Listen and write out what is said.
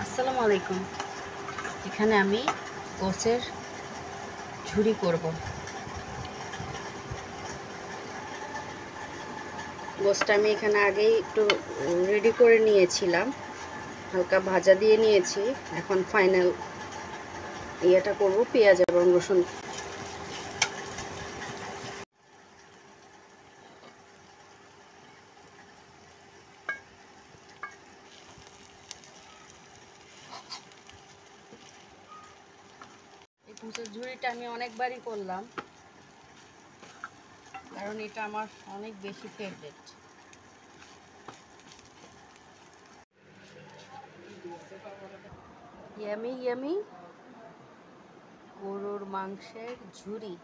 আসসালামু আলাইকুম। এখানে আমি গোছের ঝুরি করব। গোছটা আমি এখানে আগেই একটু রেডি করে নিয়েছিলাম, হালকা ভাজা দিয়ে নিয়েছি। এখন ফাইনাল ইয়েটা করব, পেঁয়াজ এবং রসুন। এই গোছের ঝুরিটা আমি অনেকবারই করলাম, কারণ এটা আমার অনেক বেশি ফেভারিট। ইয়ামি ইয়ামি গরুর মাংসের ঝুরি।